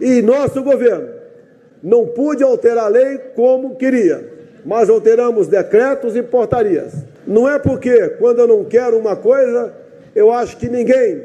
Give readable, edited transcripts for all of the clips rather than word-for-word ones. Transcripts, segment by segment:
E nosso governo não pôde alterar a lei como queria, mas alteramos decretos e portarias. Não é porque, quando eu não quero uma coisa, eu acho que ninguém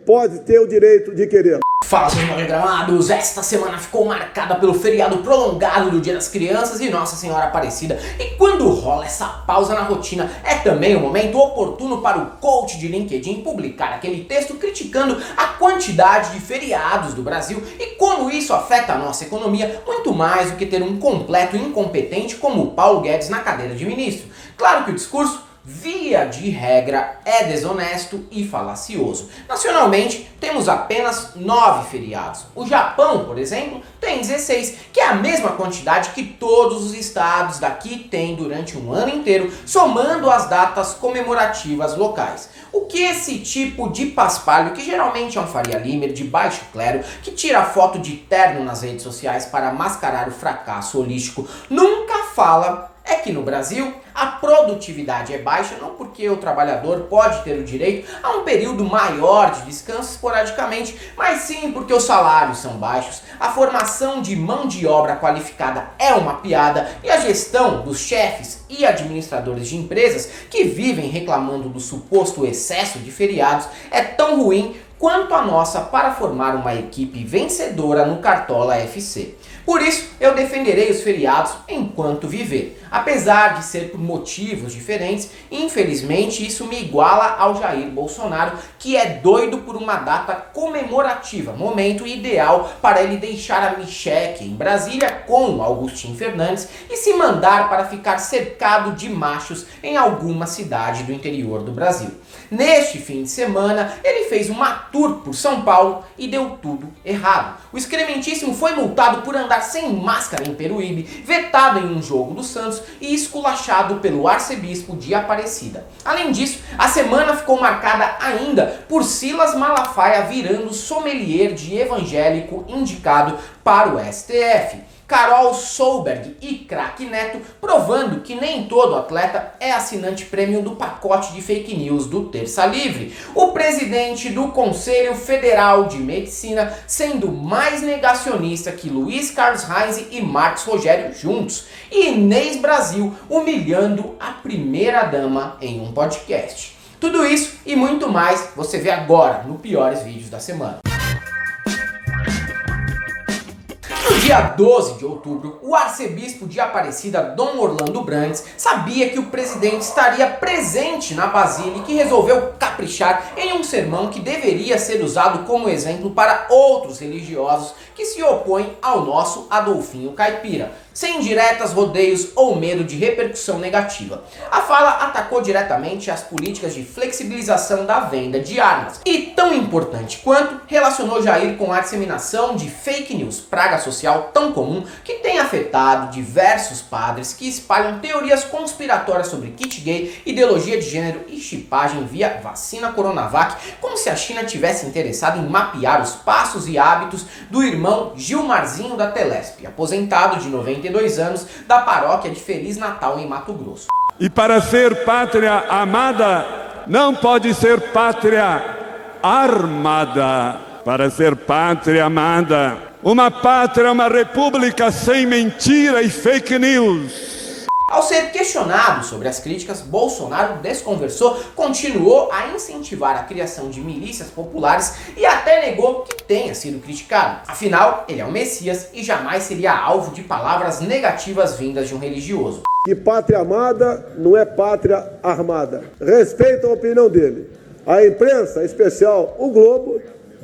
pode ter o direito de querer. Fala, seus mal-regramados! Esta semana ficou marcada pelo feriado prolongado do Dia das Crianças e Nossa Senhora Aparecida. E quando rola essa pausa na rotina, é também o momento oportuno para o coach de LinkedIn publicar aquele texto criticando a quantidade de feriados do Brasil e como isso afeta a nossa economia, muito mais do que ter um completo incompetente como o Paulo Guedes na cadeira de ministro. Claro que o discurso, via de regra, é desonesto e falacioso. Nacionalmente, temos apenas 9 feriados. O Japão, por exemplo, tem 16, que é a mesma quantidade que todos os estados daqui têm durante um ano inteiro, somando as datas comemorativas locais. O que esse tipo de paspalho, que geralmente é um Faria Limer de baixo clero, que tira foto de terno nas redes sociais para mascarar o fracasso holístico, nunca fala, é que no Brasil a produtividade é baixa não porque o trabalhador pode ter o direito a um período maior de descanso esporadicamente, mas sim porque os salários são baixos, a formação de mão de obra qualificada é uma piada e a gestão dos chefes e administradores de empresas que vivem reclamando do suposto excesso de feriados é tão ruim quanto a nossa para formar uma equipe vencedora no Cartola FC. Por isso, eu defenderei os feriados enquanto viver. Apesar de ser por motivos diferentes, infelizmente isso me iguala ao Jair Bolsonaro, que é doido por uma data comemorativa, momento ideal para ele deixar a micheque em Brasília com Augustin Fernandes e se mandar para ficar cercado de machos em alguma cidade do interior do Brasil. Neste fim de semana, ele fez uma tour por São Paulo e deu tudo errado. O excrementíssimo foi multado por andar sem máscara em Peruíbe, vetado em um jogo do Santos e esculachado pelo arcebispo de Aparecida. Além disso, a semana ficou marcada ainda por Silas Malafaia virando sommelier de evangélico indicado para o STF. Carol Solberg e Craque Neto provando que nem todo atleta é assinante premium do pacote de fake news do Terça Livre. O presidente do Conselho Federal de Medicina sendo mais negacionista que Luiz Carlos Reis e Marcos Rogério juntos. E Inês Brasil humilhando a primeira-dama em um podcast. Tudo isso e muito mais você vê agora no Piores Vídeos da Semana. No dia 12 de outubro, o arcebispo de Aparecida, Dom Orlando Brandes, sabia que o presidente estaria presente na Basílica e resolveu caprichar em um sermão que deveria ser usado como exemplo para outros religiosos que se opõem ao nosso Adolfinho Caipira, sem indiretas, rodeios ou medo de repercussão negativa. A fala atacou diretamente as políticas de flexibilização da venda de armas e, tão importante quanto, relacionou Jair com a disseminação de fake news, praga social tão comum que tem afetado diversos padres que espalham teorias conspiratórias sobre kit gay, ideologia de gênero e chipagem via vacina Coronavac, como se a China tivesse interessada em mapear os passos e hábitos do irmão Gilmarzinho da Telesp, aposentado de 92 anos da paróquia de Feliz Natal em Mato Grosso. E para ser pátria amada, não pode ser pátria armada. Para ser pátria amada, uma pátria, uma república sem mentira e fake news. Ao ser questionado sobre as críticas, Bolsonaro desconversou, continuou a incentivar a criação de milícias populares e até negou que tenha sido criticado. Afinal, ele é o Messias e jamais seria alvo de palavras negativas vindas de um religioso. Que pátria amada não é pátria armada. Respeito a opinião dele. A imprensa, em especial o Globo,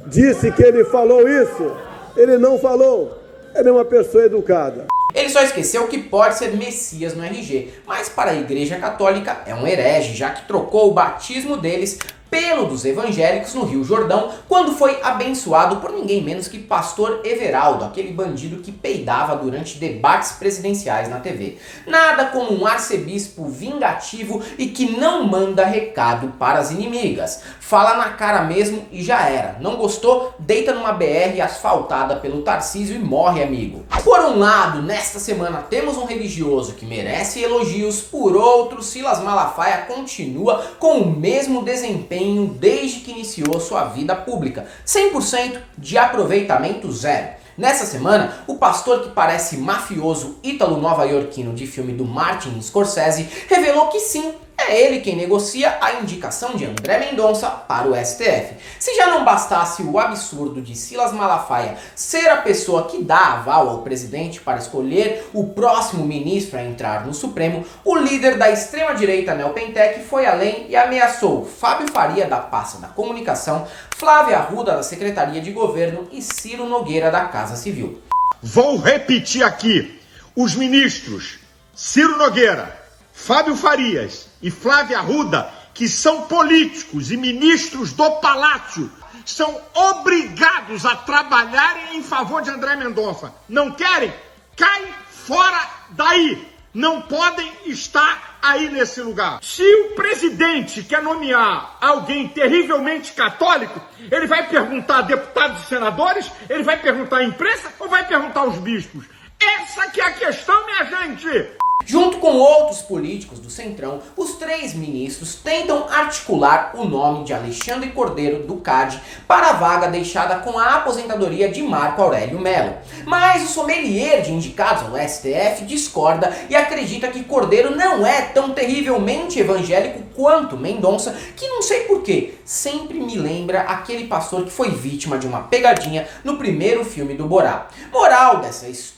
disse que ele falou isso. Ele não falou. Ele é uma pessoa educada. Ele só esqueceu que pode ser Messias no RG, mas para a Igreja Católica é um herege, já que trocou o batismo deles pelo dos evangélicos no Rio Jordão, quando foi abençoado por ninguém menos que Pastor Everaldo, aquele bandido que peidava durante debates presidenciais na TV. Nada como um arcebispo vingativo e que não manda recado para as inimigas. Fala na cara mesmo e já era. Não gostou? Deita numa BR asfaltada pelo Tarcísio e morre, amigo. Por um lado, nesta semana temos um religioso que merece elogios, por outro, Silas Malafaia continua com o mesmo desempenho desde que iniciou sua vida pública, 100% de aproveitamento zero. Nessa semana, o pastor que parece mafioso ítalo-nova-iorquino de filme do Martin Scorsese revelou que sim, é ele quem negocia a indicação de André Mendonça para o STF. Se já não bastasse o absurdo de Silas Malafaia ser a pessoa que dá aval ao presidente para escolher o próximo ministro a entrar no Supremo, o líder da extrema-direita neopentec foi além e ameaçou Fábio Faria da pasta da Comunicação, Flávia Arruda da Secretaria de Governo e Ciro Nogueira da Casa Civil. Vou repetir aqui, os ministros Ciro Nogueira, Fábio Farias e Flávia Arruda, que são políticos e ministros do Palácio, são obrigados a trabalharem em favor de André Mendonça. Não querem? Caem fora daí. Não podem estar aí nesse lugar. Se o presidente quer nomear alguém terrivelmente católico, ele vai perguntar a deputados e senadores, ele vai perguntar à imprensa ou vai perguntar aos bispos? Essa que é a questão, minha gente! Junto com outros políticos do Centrão, os três ministros tentam articular o nome de Alexandre Cordeiro do CAD para a vaga deixada com a aposentadoria de Marco Aurélio Mello. Mas o sommelier de indicados ao STF discorda e acredita que Cordeiro não é tão terrivelmente evangélico quanto Mendonça, que não sei porquê, sempre me lembra aquele pastor que foi vítima de uma pegadinha no primeiro filme do Borá. Moral dessa história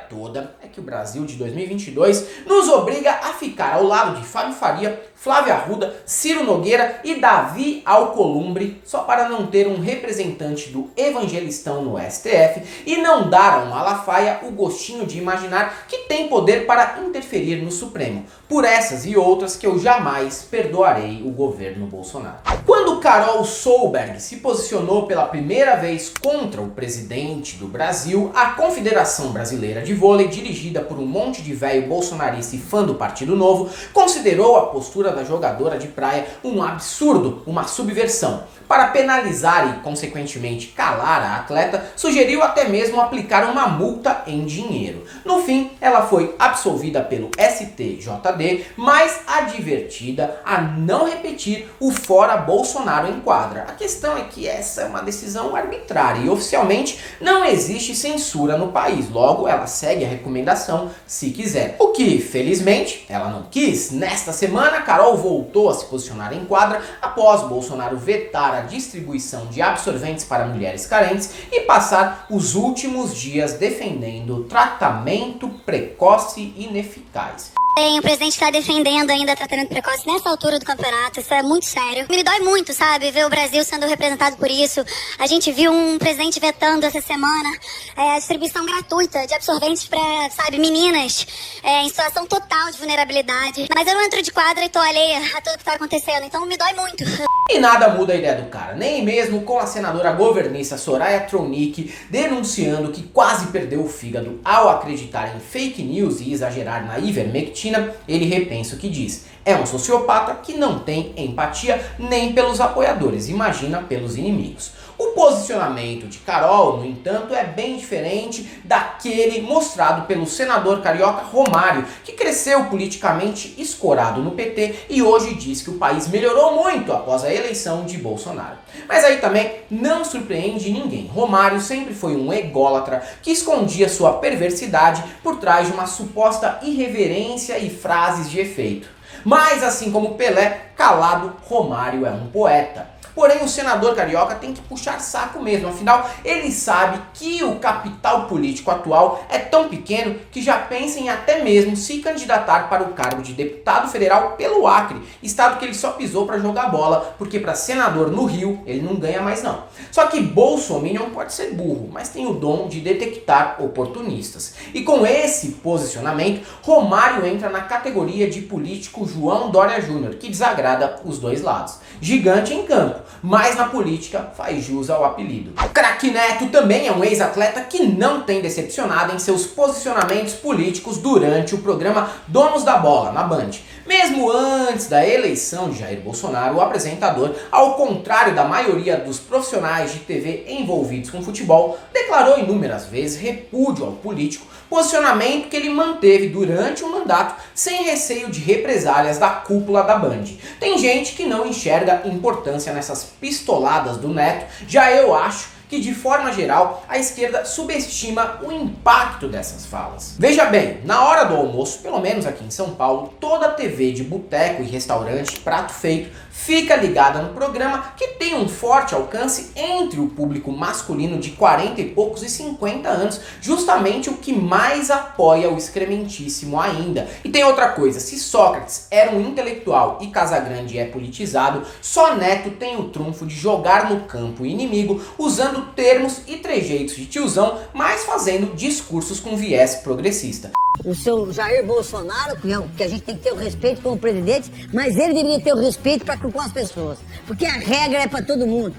toda é que o Brasil de 2022 nos obriga a ficar ao lado de Fábio Faria, Flávia Arruda, Ciro Nogueira e Davi Alcolumbre só para não ter um representante do evangelistão no STF e não dar ao Malafaia o gostinho de imaginar que tem poder para interferir no Supremo. Por essas e outras que eu jamais perdoarei o governo Bolsonaro. Quando Carol Solberg se posicionou pela primeira vez contra o presidente do Brasil, a Confederação Brasileira de Vôlei, dirigida por um monte de velho bolsonarista e fã do Partido Novo, considerou a postura da jogadora de praia um absurdo, uma subversão. Para penalizar e, consequentemente, calar a atleta, sugeriu até mesmo aplicar uma multa em dinheiro. No fim, ela foi absolvida pelo STJD, mas advertida a não repetir o fora Bolsonaro em quadra. A questão é que essa é uma decisão arbitrária e oficialmente não existe censura no país. Logo, ela segue a recomendação se quiser. O que, felizmente, ela não quis. Nesta semana, Carol voltou a se posicionar em quadra após Bolsonaro vetar a distribuição de absorventes para mulheres carentes e passar os últimos dias defendendo tratamento precoce ineficaz. O presidente está defendendo ainda tratamento precoce nessa altura do campeonato, isso é muito sério. Me dói muito, sabe, ver o Brasil sendo representado por isso. A gente viu um presidente vetando essa semana a distribuição gratuita de absorventes para, sabe, meninas em situação total de vulnerabilidade. Mas eu não entro de quadra e tô alheia a tudo que tá acontecendo, então me dói muito. E nada muda a ideia do cara, nem mesmo com a senadora governista Soraya Tronic denunciando que quase perdeu o fígado ao acreditar em fake news e exagerar na ivermectina, ele repensa o que diz. É um sociopata que não tem empatia nem pelos apoiadores, imagina pelos inimigos. O posicionamento de Carol, no entanto, é bem diferente daquele mostrado pelo senador carioca Romário, que cresceu politicamente escorado no PT e hoje diz que o país melhorou muito após a eleição de Bolsonaro. Mas aí também não surpreende ninguém. Romário sempre foi um ególatra que escondia sua perversidade por trás de uma suposta irreverência e frases de efeito. Mas assim como Pelé, calado, Romário é um poeta. Porém, o senador carioca tem que puxar saco mesmo, afinal, ele sabe que o capital político atual é tão pequeno que já pensa em até mesmo se candidatar para o cargo de deputado federal pelo Acre, estado que ele só pisou para jogar bola, porque para senador no Rio ele não ganha mais não. Só que Bolsominion pode ser burro, mas tem o dom de detectar oportunistas. E com esse posicionamento, Romário entra na categoria de político João Dória Júnior, que desagrada os dois lados. Gigante em campo, mas na política faz jus ao apelido. Craque Neto também é um ex-atleta que não tem decepcionado em seus posicionamentos políticos durante o programa Donos da Bola, na Band. Mesmo antes da eleição de Jair Bolsonaro, o apresentador, ao contrário da maioria dos profissionais de TV envolvidos com futebol, declarou inúmeras vezes repúdio ao político, posicionamento que ele manteve durante o mandato sem receio de represálias da cúpula da Band. Tem gente que não enxerga importância nessas pistoladas do Neto, já eu acho que de forma geral a esquerda subestima o impacto dessas falas. Veja bem, na hora do almoço, pelo menos aqui em São Paulo, toda a TV de boteco e restaurante, prato feito, fica ligada no programa, que tem um forte alcance entre o público masculino de 40 e poucos e 50 anos, justamente o que mais apoia o excrementíssimo ainda. E tem outra coisa, se Sócrates era um intelectual e Casagrande é politizado, só Neto tem o trunfo de jogar no campo inimigo, usando termos e trejeitos de tiozão, mas fazendo discursos com viés progressista. O seu Jair Bolsonaro, que a gente tem que ter o respeito como presidente, mas ele deveria ter o respeito com as pessoas. Porque a regra é para todo mundo.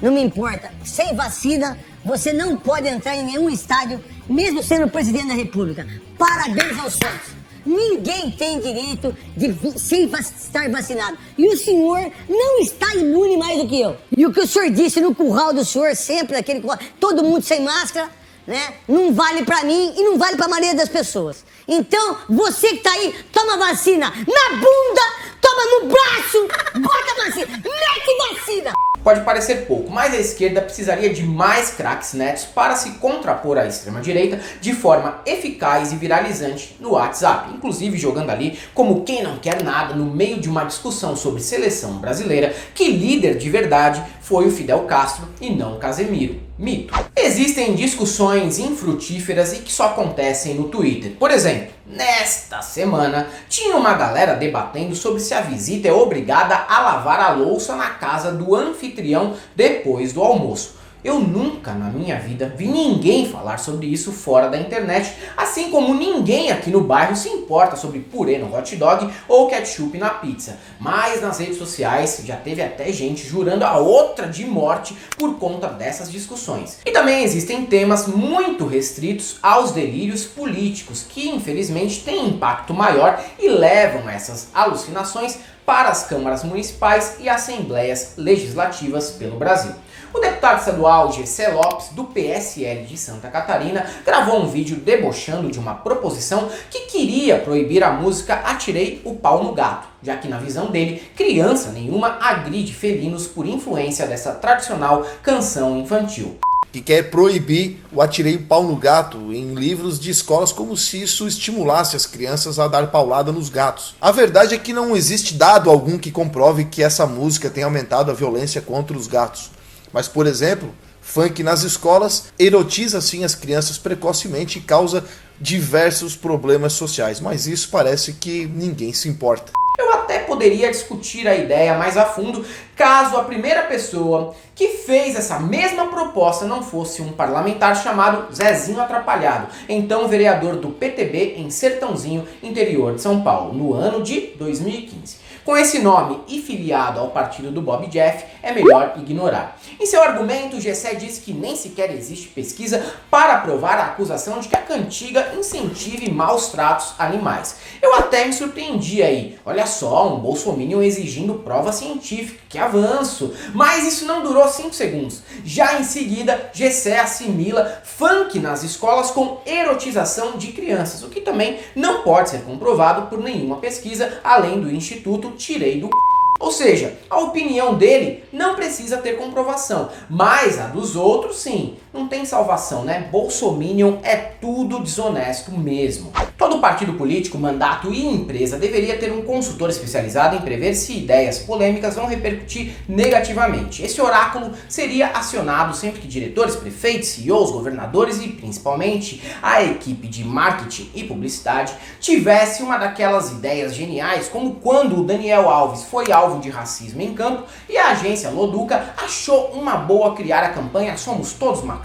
Não me importa. Sem vacina, você não pode entrar em nenhum estádio, mesmo sendo presidente da República. Parabéns aos Santos. Ninguém tem direito de sem estar vacinado. E o senhor não está imune mais do que eu. E o que o senhor disse no curral do senhor, sempre, aquele curral, todo mundo sem máscara, né? Não vale pra mim e não vale pra maioria das pessoas. Então, você que tá aí, toma vacina na bunda, toma no braço, bota vacina, mete vacina. Pode parecer pouco, mas a esquerda precisaria de mais craques netos para se contrapor à extrema-direita de forma eficaz e viralizante no WhatsApp, inclusive jogando ali como quem não quer nada no meio de uma discussão sobre seleção brasileira, que líder de verdade foi o Fidel Castro e não Casemiro. Mito. Existem discussões infrutíferas e que só acontecem no Twitter. Por exemplo, nesta semana tinha uma galera debatendo sobre se a visita é obrigada a lavar a louça na casa do anfitrião depois do almoço. Eu nunca na minha vida vi ninguém falar sobre isso fora da internet, assim como ninguém aqui no bairro se importa sobre purê no hot dog ou ketchup na pizza. Mas nas redes sociais já teve até gente jurando a outra de morte por conta dessas discussões. E também existem temas muito restritos aos delírios políticos, que infelizmente têm impacto maior e levam essas alucinações para as câmaras municipais e assembleias legislativas pelo Brasil. O deputado estadual Gessé Lopes, do PSL de Santa Catarina, gravou um vídeo debochando de uma proposição que queria proibir a música Atirei o Pau no Gato, já que na visão dele, criança nenhuma agride felinos por influência dessa tradicional canção infantil. Que quer proibir o Atirei o Pau no Gato em livros de escolas, como se isso estimulasse as crianças a dar paulada nos gatos. A verdade é que não existe dado algum que comprove que essa música tenha aumentado a violência contra os gatos. Mas, por exemplo, funk nas escolas erotiza sim as crianças precocemente e causa diversos problemas sociais, mas isso parece que ninguém se importa. Eu até poderia discutir a ideia mais a fundo caso a primeira pessoa que fez essa mesma proposta não fosse um parlamentar chamado Zezinho Atrapalhado, então vereador do PTB em Sertãozinho, interior de São Paulo, no ano de 2015. Com esse nome e filiado ao partido do Bob Jeff, é melhor ignorar. Em seu argumento, o Gessé diz que nem sequer existe pesquisa para provar a acusação de que a cantiga incentive maus tratos a animais. Eu até me surpreendi aí. Olha só, um bolsominion exigindo prova científica, que avanço. Mas isso não durou 5 segundos. Já em seguida, Gessé assimila funk nas escolas com erotização de crianças, o que também não pode ser comprovado por nenhuma pesquisa, além do Instituto Tirei do c***. Ou seja, a opinião dele não precisa ter comprovação, mas a dos outros sim. Não tem salvação, né? Bolsominion é tudo desonesto mesmo. Todo partido político, mandato e empresa deveria ter um consultor especializado em prever se ideias polêmicas vão repercutir negativamente. Esse oráculo seria acionado sempre que diretores, prefeitos, CEOs, governadores e principalmente a equipe de marketing e publicidade tivesse uma daquelas ideias geniais, como quando o Daniel Alves foi alvo de racismo em campo e a agência Loduca achou uma boa criar a campanha Somos Todos Macacos,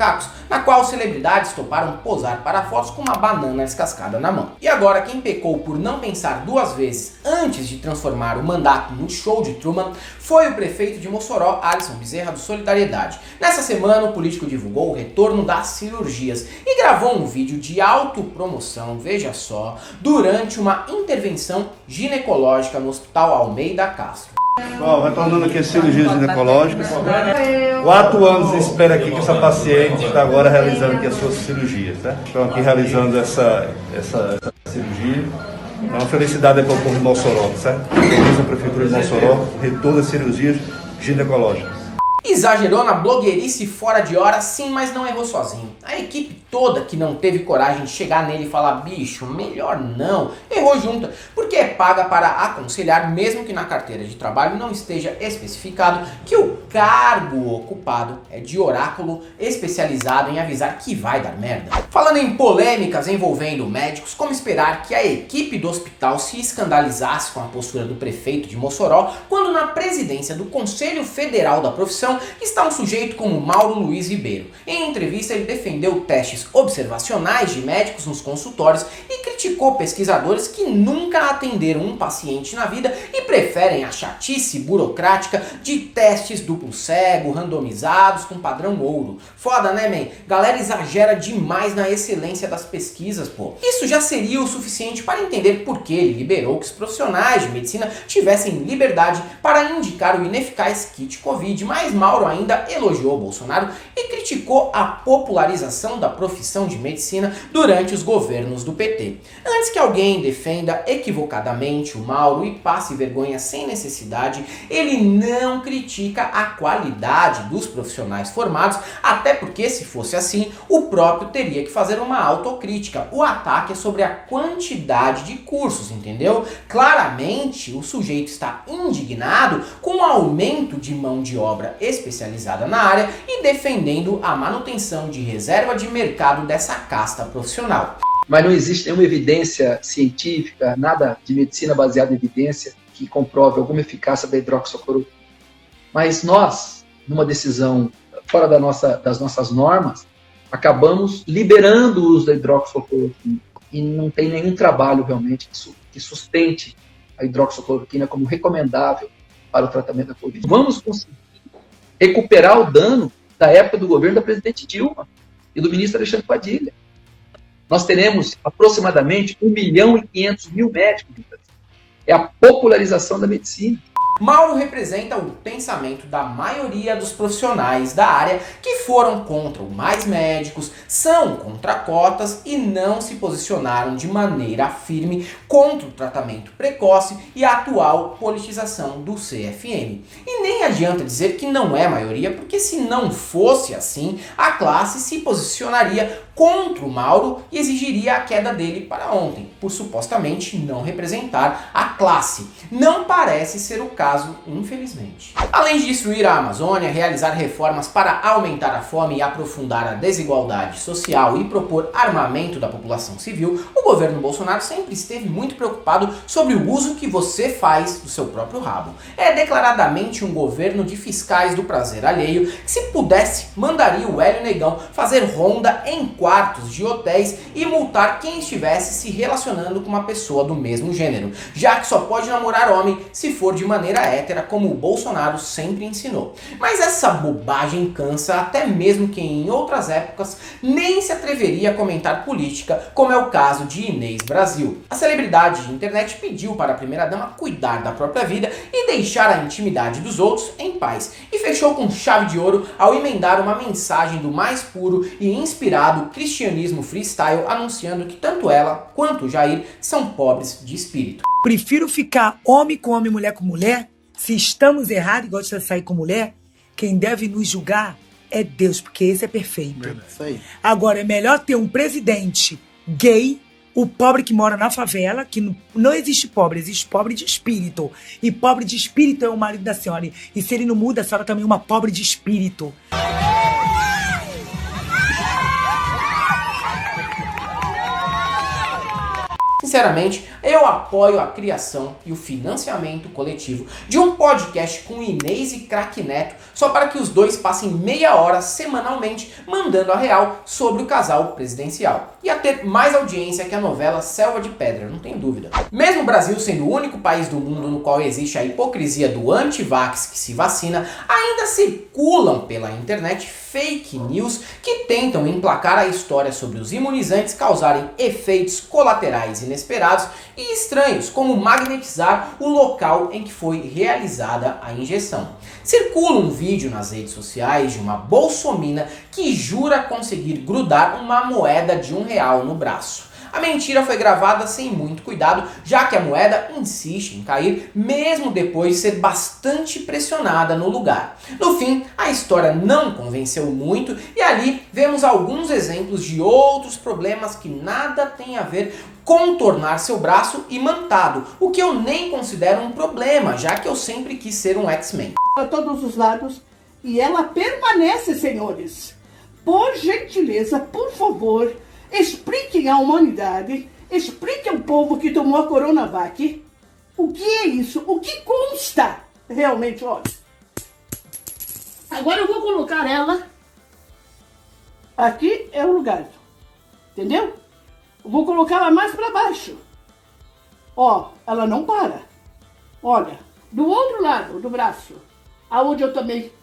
na qual celebridades toparam posar para fotos com uma banana descascada na mão. E agora quem pecou por não pensar duas vezes antes de transformar o mandato no show de Truman foi o prefeito de Mossoró, Alisson Bezerra, do Solidariedade. Nessa semana o político divulgou o retorno das cirurgias e gravou um vídeo de autopromoção, veja só, durante uma intervenção ginecológica no Hospital Almeida Castro. Bom, retornando aqui as cirurgias ginecológicas. 4 anos de espera aqui que essa paciente está agora realizando aqui as suas cirurgias, tá? Estão aqui realizando essa cirurgia. É uma felicidade para o povo de Mossoró, certo? A Prefeitura de Mossoró, retorno das cirurgias ginecológicas. Exagerou na blogueirice fora de hora, sim, mas não errou sozinho. A equipe toda que não teve coragem de chegar nele e falar, bicho, melhor não, errou junta, porque é paga para aconselhar, mesmo que na carteira de trabalho não esteja especificado que o cargo ocupado é de oráculo especializado em avisar que vai dar merda. Falando em polêmicas envolvendo médicos, como esperar que a equipe do hospital se escandalizasse com a postura do prefeito de Mossoró, quando na presidência do Conselho Federal da Profissão está um sujeito como Mauro Luiz Ribeiro. Em entrevista ele defendeu testes observacionais de médicos nos consultórios e criticou pesquisadores que nunca atenderam um paciente na vida e preferem a chatice burocrática de testes duplo cego, randomizados com padrão ouro. Foda, né, man? Galera exagera demais na excelência das pesquisas, pô. Isso já seria o suficiente para entender por que ele liberou que os profissionais de medicina tivessem liberdade para indicar o ineficaz kit Covid, mas Mauro ainda elogiou Bolsonaro e criticou a popularização da profissão de medicina durante os governos do PT. Antes que alguém defenda equivocadamente o Mauro e passe vergonha sem necessidade, ele não critica a qualidade dos profissionais formados, até porque se fosse assim, o próprio teria que fazer uma autocrítica. O ataque é sobre a quantidade de cursos, entendeu? Claramente, o sujeito está indignado com o aumento de mão de obra especializada na área e defendendo a manutenção de reserva de mercado dessa casta profissional. Mas não existe nenhuma evidência científica, nada de medicina baseada em evidência que comprove alguma eficácia da hidroxicloroquina. Mas nós, numa decisão fora das nossas normas, acabamos liberando o uso da hidroxicloroquina e não tem nenhum trabalho realmente que sustente a hidroxicloroquina como recomendável para o tratamento da Covid. Vamos conseguir recuperar o dano da época do governo da presidente Dilma e do ministro Alexandre Padilha. Nós teremos aproximadamente 1.500.000 médicos no Brasil. É a popularização da medicina. Mauro representa o pensamento da maioria dos profissionais da área que foram contra o Mais Médicos, são contra cotas e não se posicionaram de maneira firme contra o tratamento precoce e a atual politização do CFM. E nem adianta dizer que não é maioria, porque se não fosse assim, a classe se posicionaria contra o Mauro e exigiria a queda dele para ontem, por supostamente não representar a classe. Não parece ser o caso, infelizmente. Além de destruir a Amazônia, realizar reformas para aumentar a fome e aprofundar a desigualdade social e propor armamento da população civil, o governo Bolsonaro sempre esteve muito preocupado sobre o uso que você faz do seu próprio rabo. É declaradamente um governo de fiscais do prazer alheio que, se pudesse, mandaria o Hélio Negão fazer ronda em quartos de hotéis e multar quem estivesse se relacionando com uma pessoa do mesmo gênero, já que só pode namorar homem se for de maneira hétera, como o Bolsonaro sempre ensinou. Mas essa bobagem cansa até mesmo quem em outras épocas nem se atreveria a comentar política, como é o caso de Inês Brasil. A celebridade de internet pediu para a primeira-dama cuidar da própria vida e deixar a intimidade dos outros em paz, e fechou com chave de ouro ao emendar uma mensagem do mais puro e inspirado cristianismo freestyle, anunciando que tanto ela quanto o Jair são pobres de espírito. Prefiro ficar homem com homem, mulher com mulher. Se estamos errados e gostamos de sair com mulher, quem deve nos julgar é Deus, porque esse é perfeito. Isso aí. Agora, é melhor ter um presidente gay, o pobre que mora na favela, que não existe pobre, existe pobre de espírito. E pobre de espírito é o marido da senhora. E se ele não muda, a senhora também é uma pobre de espírito. Sinceramente, eu apoio a criação e o financiamento coletivo de um podcast com Inês e Craque Neto, só para que os dois passem meia hora semanalmente mandando a real sobre o casal presidencial. Ia ter mais audiência que a novela Selva de Pedra, não tem dúvida. Mesmo o Brasil sendo o único país do mundo no qual existe a hipocrisia do anti-vax que se vacina, ainda circulam pela internet fake news que tentam emplacar a história sobre os imunizantes causarem efeitos colaterais inesperados e estranhos, como magnetizar o local em que foi realizada a injeção. Circula um vídeo nas redes sociais de uma bolsominion que jura conseguir grudar uma moeda de R$1 no braço. A mentira foi gravada sem muito cuidado, já que a moeda insiste em cair, mesmo depois de ser bastante pressionada no lugar. No fim, a história não convenceu muito e ali vemos alguns exemplos de outros problemas que nada tem a ver com tornar seu braço imantado, o que eu nem considero um problema, já que eu sempre quis ser um X-Men. A todos os lados, e ela permanece, senhores. Por gentileza, por favor, expliquem à humanidade, expliquem ao povo que tomou a Coronavac o que é isso, o que consta realmente, olha. Agora eu vou colocar ela, aqui é o lugar, entendeu? Eu vou colocar ela mais para baixo. Ó, ela não para. Olha, do outro lado do braço, aonde eu tomei,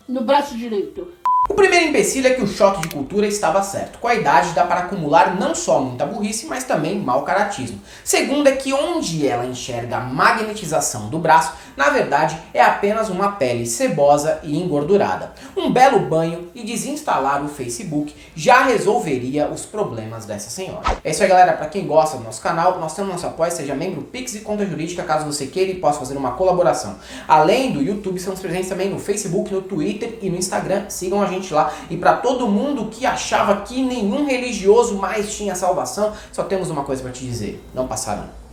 no braço direito. O primeiro empecilho é que o choque de cultura estava certo. Com a idade dá para acumular não só muita burrice, mas também mau caratismo. Segundo é que onde ela enxerga a magnetização do braço, na verdade é apenas uma pele sebosa e engordurada. Um belo banho e desinstalar o Facebook já resolveria os problemas dessa senhora. É isso aí, galera. Para quem gosta do nosso canal, nós temos nosso apoio, seja membro Pix e Conta Jurídica, caso você queira e possa fazer uma colaboração. Além do YouTube, estamos presentes também no Facebook, no Twitter e no Instagram. Sigam a gente lá. E para todo mundo que achava que nenhum religioso mais tinha salvação, só temos uma coisa para te dizer: não passarão.